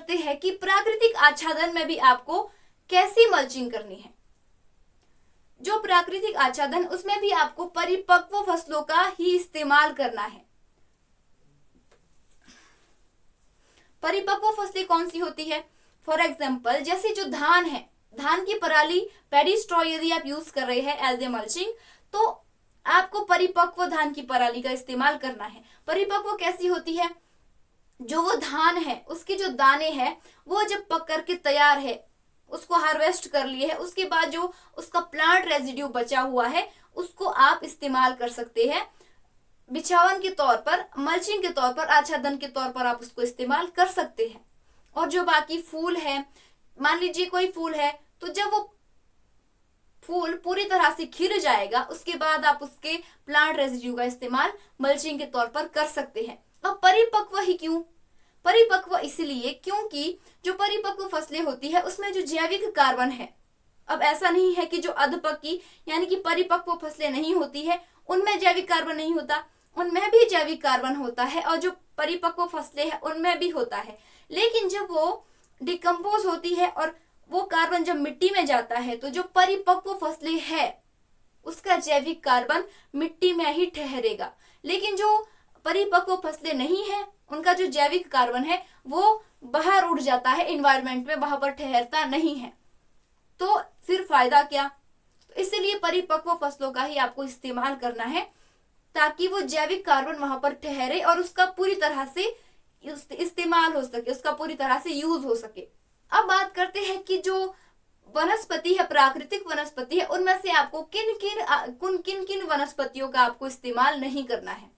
करते हैं कि प्राकृतिक आच्छादन में भी आपको कैसी मल्चिंग करनी है। जो प्राकृतिक आच्छादन, उसमें भी आपको परिपक्व फसलों का ही इस्तेमाल करना है। परिपक्व फसलें कौन सी होती है? फॉर एग्जाम्पल जैसे जो धान है, धान की पराली पैडी स्ट्रॉ यदि आप यूज कर रहे हैं एज ए मल्चिंग, तो आपको परिपक्व धान की पराली का इस्तेमाल करना है। परिपक्व कैसी होती है? जो वो धान है उसके जो दाने हैं वो जब पक करके तैयार है, उसको हार्वेस्ट कर लिए है, उसके बाद जो उसका प्लांट रेजिड्यू बचा हुआ है उसको आप इस्तेमाल कर सकते हैं बिछावन के तौर पर, मल्चिंग के तौर पर, आच्छादन के तौर पर आप उसको इस्तेमाल कर सकते हैं। और जो बाकी फूल है, मान लीजिए कोई फूल है, तो जब वो फूल पूरी तरह से खिल जाएगा उसके बाद आप उसके प्लांट रेजिड्यू का इस्तेमाल मल्चिंग के तौर पर कर सकते हैं। अब परिपक्व ही क्यों? परिपक्व इसलिए क्योंकि जो परिपक्व फसलें होती है उसमें जो जैविक कार्बन है, अब ऐसा नहीं है कि जो अधपकी यानी कि परिपक्व फसलें नहीं होती है उनमें जैविक कार्बन नहीं होता, उनमें भी जैविक कार्बन होता है और जो परिपक्व फसलें हैं उनमें भी होता है। लेकिन जब वो डिकम्पोज होती है और वो कार्बन जब मिट्टी में जाता है तो जो परिपक्व फसलें है उसका जैविक कार्बन मिट्टी में ही ठहरेगा। लेकिन जो परिपक्व फसलें नहीं है उनका जो जैविक कार्बन है वो बाहर उड़ जाता है एनवायरनमेंट में, वहां पर ठहरता नहीं है। तो फिर फायदा क्या? तो इसलिए परिपक्व फसलों का ही आपको इस्तेमाल करना है ताकि वो जैविक कार्बन वहां पर ठहरे और उसका पूरी तरह से इस्तेमाल हो सके, उसका पूरी तरह से यूज हो सके। अब बात करते हैं कि जो वनस्पति है, प्राकृतिक वनस्पति है, उनमें से आपको किन किन वनस्पतियों का आपको इस्तेमाल नहीं करना है।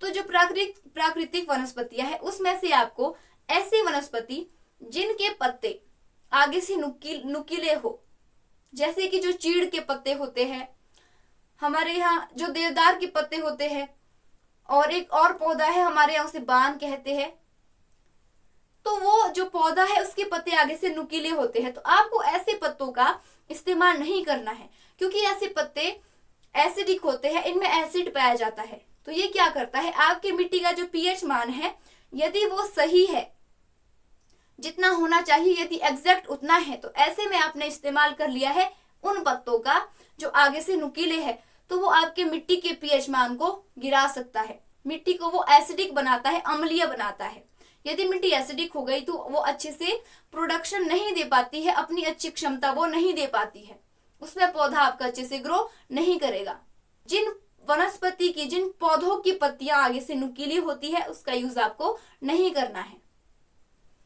तो जो प्राकृतिक वनस्पतियां है उसमें से आपको ऐसी वनस्पति जिनके पत्ते आगे से नुकीले हो, जैसे कि जो चीड़ के पत्ते होते हैं, हमारे यहाँ जो देवदार के पत्ते होते हैं, और एक और पौधा है हमारे यहाँ उसे बान कहते हैं, तो वो जो पौधा है उसके पत्ते आगे से नुकीले होते हैं। तो आपको ऐसे पत्तों का इस्तेमाल नहीं करना है क्योंकि ऐसे पत्ते एसिडिक होते हैं, इनमें एसिड पाया जाता है। तो ये क्या करता है, आपकी मिट्टी का जो पीएच मान है यदि वो सही है, जितना होना चाहिए यदि एग्जैक्ट उतना है, तो ऐसे में आपने इस्तेमाल कर लिया है उन पत्तों का जो आगे से नुकीले है, तो वो आपके मिट्टी के पीएच मान को गिरा सकता है, मिट्टी को वो एसिडिक बनाता है, अम्लीय बनाता है। यदि मिट्टी एसिडिक हो गई तो वो अच्छे से प्रोडक्शन नहीं दे पाती है, अपनी अच्छी क्षमता वो नहीं दे पाती है, उसमें पौधा आपका अच्छे से ग्रो नहीं करेगा। जिन वनस्पति की, जिन पौधों की पत्तियां आगे से नुकीली होती है उसका यूज आपको नहीं करना है।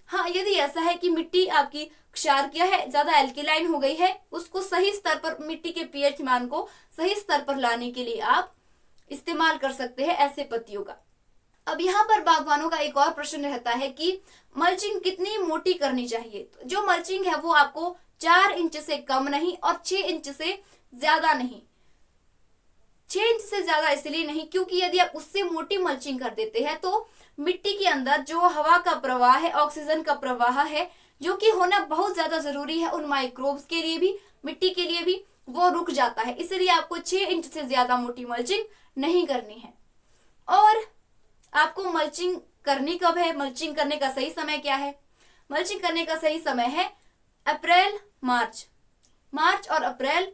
हाँ, यदि ऐसा है कि मिट्टी आपकी क्षारकीय है, ज्यादा एल्किलाइन हो गई है, उसको सही स्तर पर, मिट्टी के पीएच मान को सही स्तर पर लाने के लिए आप इस्तेमाल कर सकते हैं ऐसे पत्तियों का। अब यहाँ पर बागवानों का एक और प्रश्न रहता है कि मल्चिंग कितनी मोटी करनी चाहिए। तो जो मल्चिंग है वो आपको 4 इंच से कम नहीं और 6 इंच से ज्यादा नहीं। 6 इंच से ज्यादा इसलिए नहीं क्योंकि यदि आप उससे मोटी मल्चिंग कर देते हैं तो मिट्टी के अंदर जो हवा का प्रवाह है, ऑक्सीजन का प्रवाह है, जो कि होना बहुत ज्यादा जरूरी है उन माइक्रोब्स के लिए भी, मिट्टी के लिए भी, वो रुक जाता है। इसलिए आपको 6 इंच से ज्यादा मोटी मल्चिंग नहीं करनी है। और आपको मल्चिंग करनी कब है, मल्चिंग करने का सही समय क्या है? मल्चिंग करने का सही समय है अप्रैल, मार्च और अप्रैल,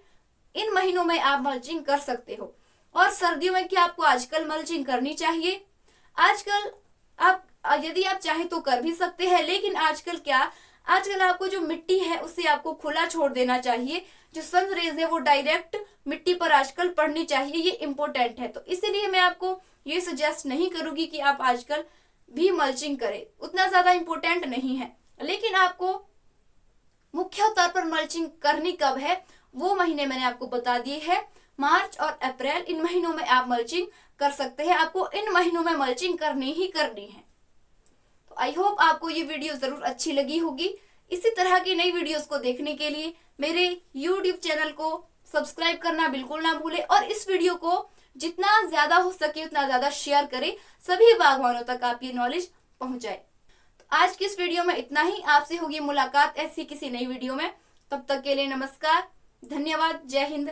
इन महीनों में आप मल्चिंग कर सकते हो। और सर्दियों में क्या आपको आजकल मल्चिंग करनी चाहिए? आजकल आप यदि आप चाहें तो कर भी सकते हैं, लेकिन आजकल आपको जो मिट्टी है उसे आपको खुला छोड़ देना चाहिए। जो सन रेज है वो डायरेक्ट मिट्टी पर आजकल पड़नी चाहिए, ये इंपॉर्टेंट है। तो इसलिए मैं आपको ये सजेस्ट नहीं करूंगी कि आप आजकल भी मल्चिंग करें, उतना ज्यादा इंपॉर्टेंट नहीं है। लेकिन आपको मुख्य तौर पर मल्चिंग करनी कब है वो महीने मैंने आपको बता दिए है, मार्च और अप्रैल, इन महीनों में आप मल्चिंग कर सकते हैं। आपको इन महीनों में मल्चिंग करनी ही करनी है। तो आई होप आपको ये वीडियो जरूर अच्छी लगी होगी। इसी तरह की नई वीडियोस को देखने के लिए मेरे YouTube चैनल को सब्सक्राइब करना बिल्कुल ना भूले और इस वीडियो को जितना ज्यादा हो सके उतना ज्यादा शेयर करें, सभी बागवानों तक आप ये नॉलेज पहुंचाए। तो आज की इस वीडियो में इतना ही। आपसे होगी मुलाकात ऐसी किसी नई वीडियो में। तब तक के लिए नमस्कार, धन्यवाद, जय हिंद।